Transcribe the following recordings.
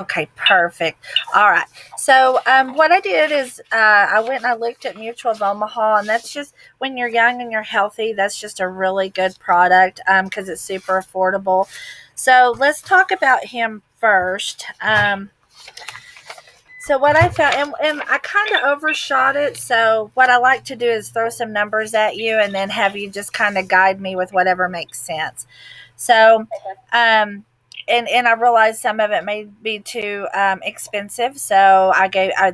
Okay, perfect. All right. So, what I did is I went and I looked at Mutual of Omaha, and that's just when you're young and you're healthy, that's just a really good product because it's super affordable. So, let's talk about him first. So what I found, and I kind of overshot it. So what I like to do is throw some numbers at you, and then have you just kind of guide me with whatever makes sense. So, and I realized some of it may be too expensive. So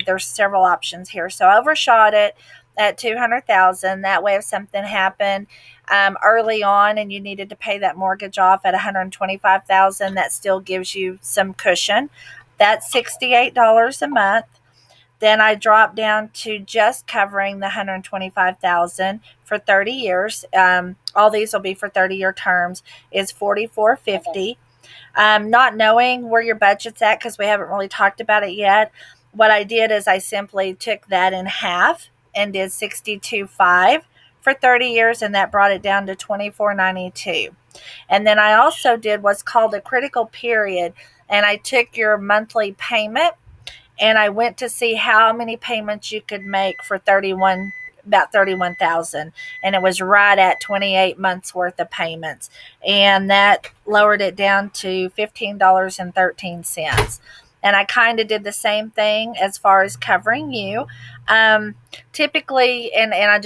there's several options here. So I overshot it at 200,000. That way, if something happened early on and you needed to pay that mortgage off at 125,000, that still gives you some cushion. That's $68 a month. Then I dropped down to just covering the 125,000 for 30 years. All these will be for 30-year terms. Is 44.50. Not knowing where your budget's at because we haven't really talked about it yet. What I did is I simply took that in half and did 62.5 for 30 years, and that brought it down to 24.92. And then I also did what's called a critical period, and I took your monthly payment and I went to see how many payments you could make for 31,000, and it was right at 28 months worth of payments, and that lowered it down to $15.13. And I kind of did the same thing as far as covering you. Typically, and I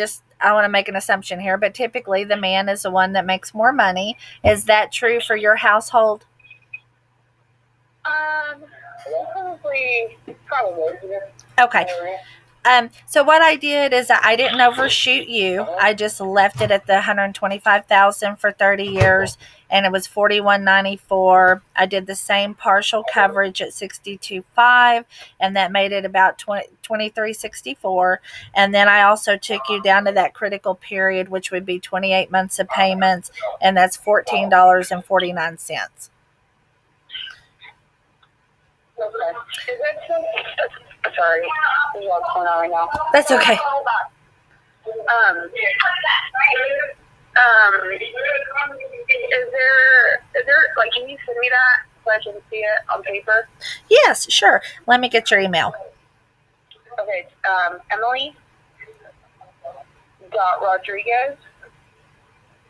want to make an assumption here, but typically the man is the one that makes more money. Is that true for your household? Um, probably. Okay. So what I did is I didn't overshoot you. I just left it at the 125,000 for 30 years, and it was 41.94. I did the same partial coverage at 62.5, and that made it about 23.64. And then I also took you down to that critical period, which would be 28 months of payments, and that's $14.49. Okay. Is that sorry, there's a lot going on right now. That's okay. Is there like, can you send me that so I can see it on paper? Yes, sure. Let me get your email. Okay, Emily Rodriguez.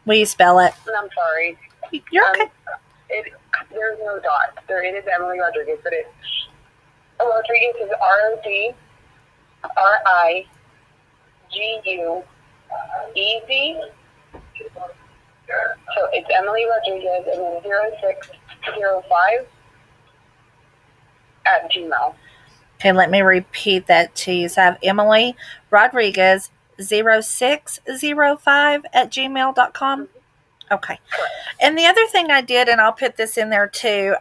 Will you spell it? I'm sorry. You're okay. There's no dot. It is Emily Rodriguez, but it's Rodriguez is RODRIGUEZ. So it's Emily Rodriguez and then 0605 at Gmail. Okay, let me repeat that to you. So I have Emily Rodriguez 0605 at gmail.com. Okay. And the other thing I did, and I'll put this in there too,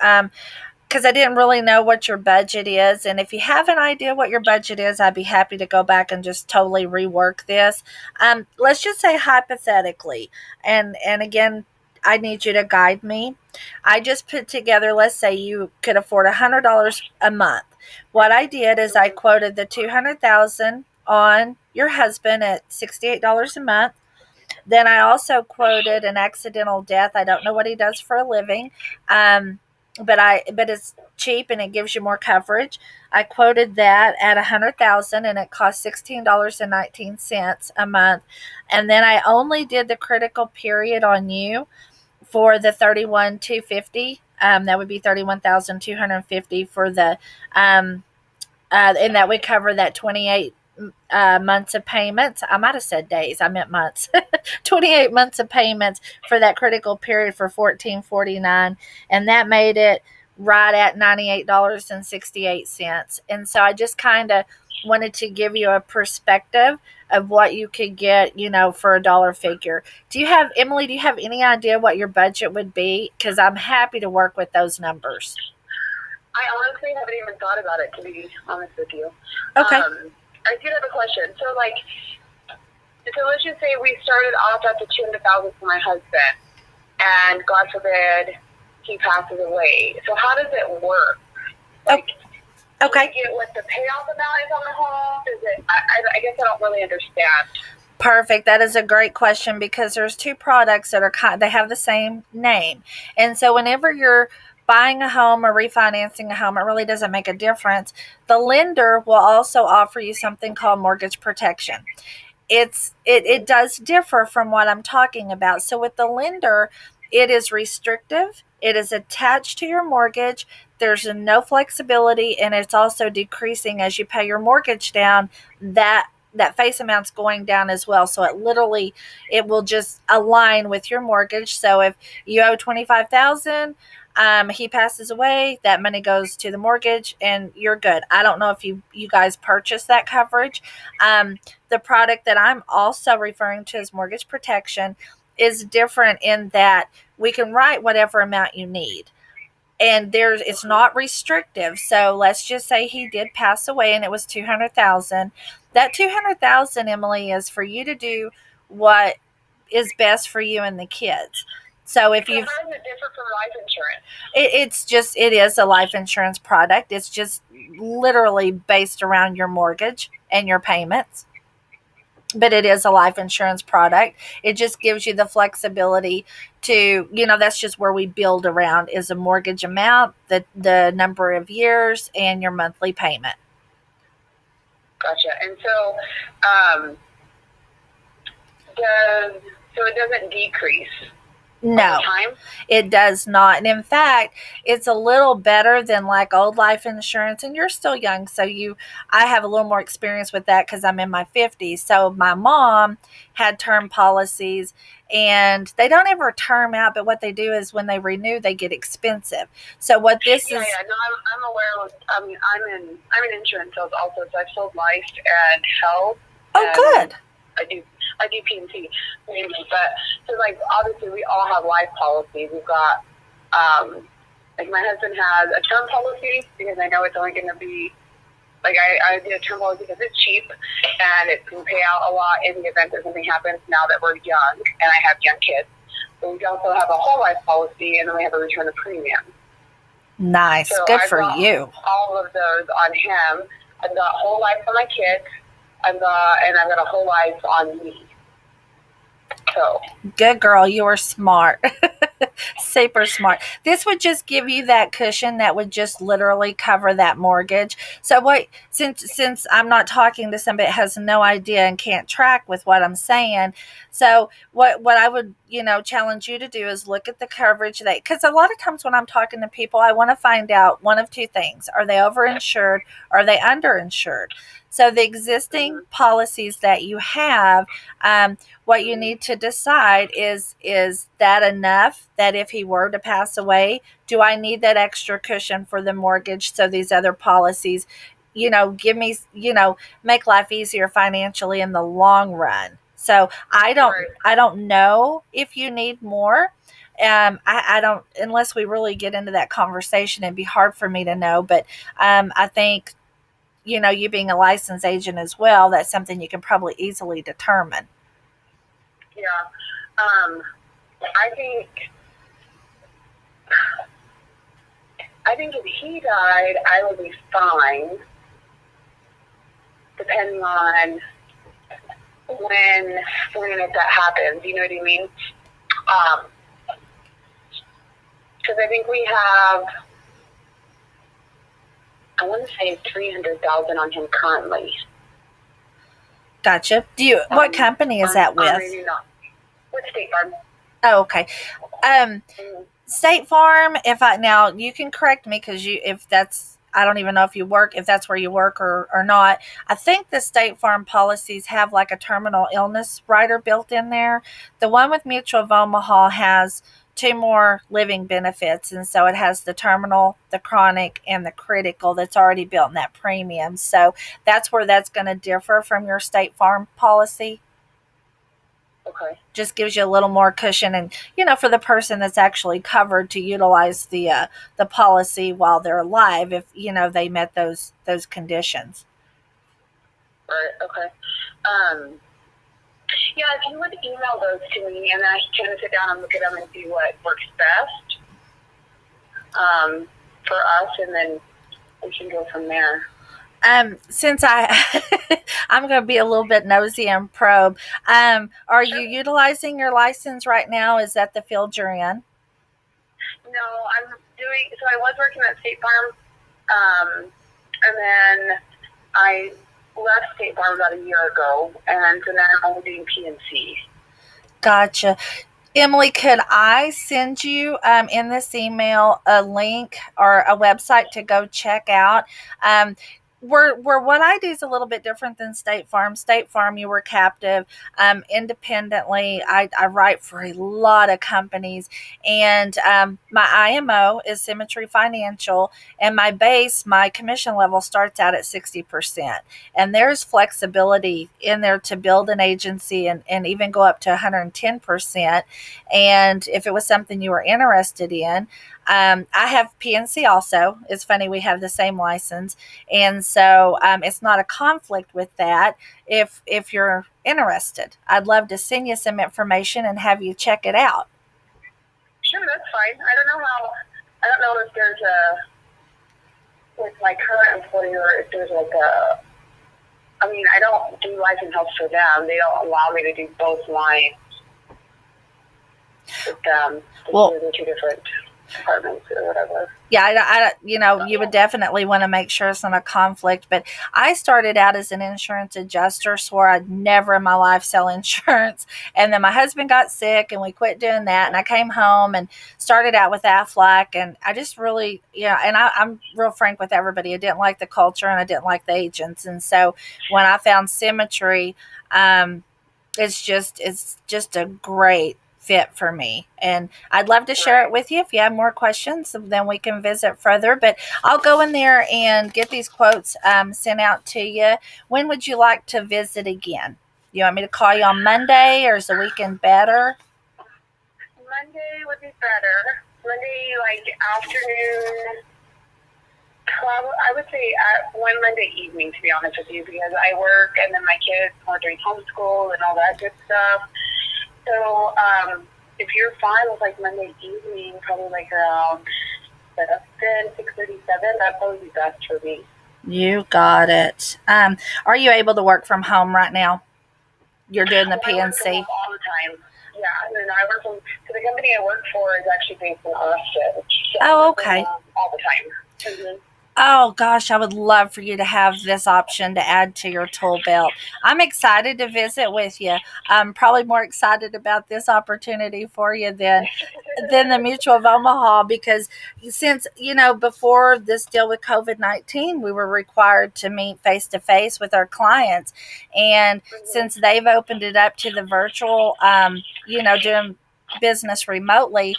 because I didn't really know what your budget is. And if you have an idea what your budget is, I'd be happy to go back and just totally rework this. Let's just say hypothetically, and again, I need you to guide me. I just put together, let's say you could afford $100 a month. What I did is I quoted the 200,000 on your husband at $68 a month. Then I also quoted an accidental death. I don't know what he does for a living, but it's cheap and it gives you more coverage. I quoted that at 100,000, and it cost $16.19 a month. And then I only did the critical period on you for the 31,250. That would be 31,250 for the and that would cover that 28 months of payments. I might have said days. I meant months. 28 months of payments for that critical period for $14.49, and that made it right at $98.68. And so I just kind of wanted to give you a perspective of what you could get, for a dollar figure. Emily, do you have any idea what your budget would be? Because I'm happy to work with those numbers. I honestly haven't even thought about it, to be honest with you. Okay. I do have a question. So let's just say we started off at the 200,000 for my husband, and God forbid he passes away. So how does it work? Okay. Do you get what the payoff amount is on the home? I guess I don't really understand. Perfect. That is a great question because there's two products that they have the same name, and so whenever you're buying a home or refinancing a home, it really doesn't make a difference. The lender will also offer you something called mortgage protection. It does differ from what I'm talking about. So with the lender, it is restrictive. It is attached to your mortgage. There's no flexibility, and it's also decreasing as you pay your mortgage down. That face amount's going down as well. So it will just align with your mortgage. So if you owe 25,000, he passes away, that money goes to the mortgage, and you're good. I don't know if you guys purchase that coverage. The product that I'm also referring to as mortgage protection is different in that we can write whatever amount you need, and it's not restrictive. So let's just say he did pass away and it was 200,000. That 200,000, Emily, is for you to do what is best for you and the kids. So if you, how is it different from life insurance? it is a life insurance product. It's just literally based around your mortgage and your payments, but it is a life insurance product. It just gives you the flexibility to, that's just where we build around is a mortgage amount, the number of years, and your monthly payment. Gotcha. And so, so it doesn't decrease? No, it does not. And in fact, it's a little better than like old life insurance. And you're still young, so I have a little more experience with that because I'm in my 50s. So my mom had term policies, and they don't ever term out, but what they do is when they renew, they get expensive. So what this is? Yeah. No, I'm aware of. I mean, I'm in insurance sales also, so I've sold life and health. Oh, good. I do P&C mainly, but so like obviously we all have life policies. We've got like my husband has a term policy because I know it's only going to be like I do a term policy because it's cheap and it can pay out a lot in the event that something happens. Now that we're young and I have young kids, but we also have a whole life policy, and then we have a return of premium. Nice, so good for you. All of those on him. I've got whole life for my kids. I've got a whole life on me. So good girl, you are smart. Super smart. This would just give you that cushion that would just literally cover that mortgage. So since I'm not talking to somebody that has no idea and can't track with what I'm saying, so what I would challenge you to do is look at the coverage because a lot of times when I'm talking to people, I want to find out one of two things: are they overinsured or are they underinsured? So the existing policies that you have, what you need to decide is that enough that if he were to pass away, do I need that extra cushion for the mortgage so these other policies, give me, make life easier financially in the long run? So I don't know if you need more. I don't, unless we really get into that conversation, it'd be hard for me to know. But I think, you being a licensed agent as well, that's something you can probably easily determine. Yeah. I think if he died, I would be fine, depending on when and if that happens. You know what I mean? Because I think we have, I want to say 300,000 on him currently. Gotcha. What company is that with? Maybe not. With State Farm. Oh, okay. State Farm. Now you can correct me because I don't even know if that's where you work or not. I think the State Farm policies have like a terminal illness rider built in there. The one with Mutual of Omaha has 2 more living benefits, and so it has the terminal, the chronic, and the critical that's already built in that premium. So that's where that's going to differ from your State Farm policy. Okay. Just gives you a little more cushion, and for the person that's actually covered to utilize the policy while they're alive, if they met those conditions. Right. Okay. Yeah, if you would email those to me, and then I can kind of sit down and look at them and see what works best for us, and then we can go from there. Since I'm going to be a little bit nosy and probe, are you utilizing your license right now? Is that the field you're in? No, So I was working at State Farm, and then I left State Farm about a year ago, and so now I'm only doing PNC. Gotcha. Emily, could I send you in this email a link or a website to go check out? Um, where what I do is a little bit different than State Farm. State Farm, you were captive independently. I write for a lot of companies, and my IMO is Symmetry Financial, and my base, my commission level starts out at 60%. And there's flexibility in there to build an agency and even go up to 110%. And if it was something you were interested in, I have PNC also. It's funny, we have the same license. And so it's not a conflict with that if you're interested. I'd love to send you some information and have you check it out. Sure, that's fine. I don't know if there's with my current employer, if there's I don't do life and health for them. They don't allow me to do both lines with them. Well, they're two different departments or whatever. Yeah, you would definitely want to make sure it's not a conflict. But I started out as an insurance adjuster, swore I'd never in my life sell insurance. And then my husband got sick and we quit doing that. And I came home and started out with Aflac. And I just really, and I'm real frank with everybody. I didn't like the culture and I didn't like the agents. And so when I found Symmetry, it's just a great fit for me, and I'd love to share it with you. If you have more questions, then we can visit further, but I'll go in there and get these quotes sent out to you. When would you like to visit again? You want me to call you on Monday, or is the weekend better? Monday would be better. Monday, like afternoon. I would say one Monday evening, to be honest with you, because I work and then my kids are doing homeschool and all that good stuff. So if you're fine with like Monday evening, probably like around 6:37, that'd probably be best for me. You got it. Are you able to work from home right now? You're doing the PNC? I work from home all the time. Yeah, and I work from, so the company I work for is actually based in Austin. So okay. All the time. Mm-hmm. Oh gosh, I would love for you to have this option to add to your tool belt. I'm excited to visit with you. I'm probably more excited about this opportunity for you than the Mutual of Omaha, because since, before this deal with COVID-19, we were required to meet face to face with our clients. And since they've opened it up to the virtual, doing business remotely,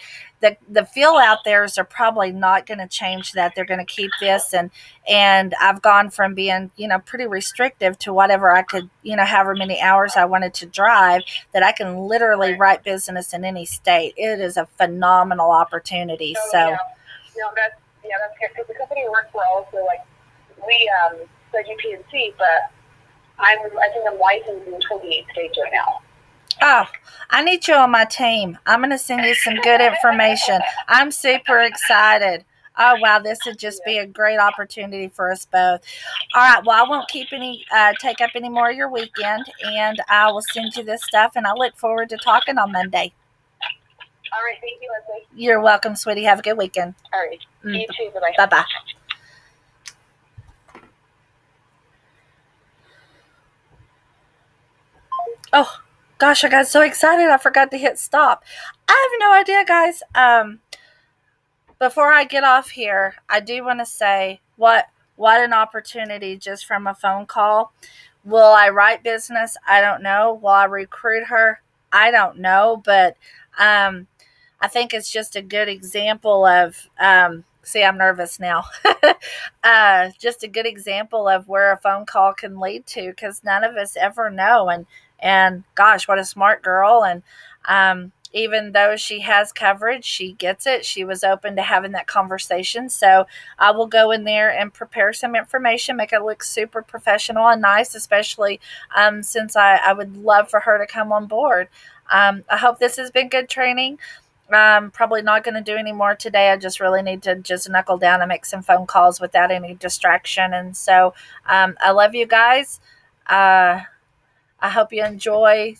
the feel out there is they're probably not going to change that. They're going to keep this, and I've gone from being pretty restrictive to whatever I could, however many hours I wanted to drive, that I can literally write business in any state. It is a phenomenal opportunity. So that's good, because the company I work for also, like, we do PNC, but I think I'm licensed in 28 states right now. Oh, I need you on my team. I'm going to send you some good information. I'm super excited. Oh, wow, this would just be a great opportunity for us both. All right, well, I won't take up any more of your weekend, and I will send you this stuff, and I look forward to talking on Monday. All right, thank you, Leslie. You're welcome, sweetie. Have a good weekend. All right, you too. Bye-bye. Bye-bye. Oh, gosh, I got so excited I forgot to hit stop. I have no idea, guys. Before I get off here, I do want to say what an opportunity just from a phone call. Will I write business? I don't know. Will I recruit her? I don't know. But I think it's just a good example of, see, I'm nervous now. Just a good example of where a phone call can lead to, because none of us ever know. And gosh, what a smart girl. And even though she has coverage, she gets it. She was open to having that conversation. So I will go in there and prepare some information, make it look super professional and nice, especially since I would love for her to come on board. I hope this has been good training. I'm probably not going to do any more today. I just really need to just knuckle down and make some phone calls without any distraction. And so I love you guys. I hope you enjoy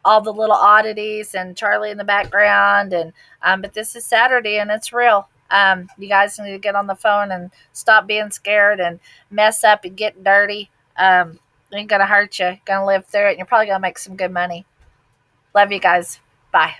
all the little oddities and Charlie in the background. And but this is Saturday and it's real. You guys need to get on the phone and stop being scared and mess up and get dirty. It ain't going to hurt you. You're going to live through it, and you're probably going to make some good money. Love you guys. Bye.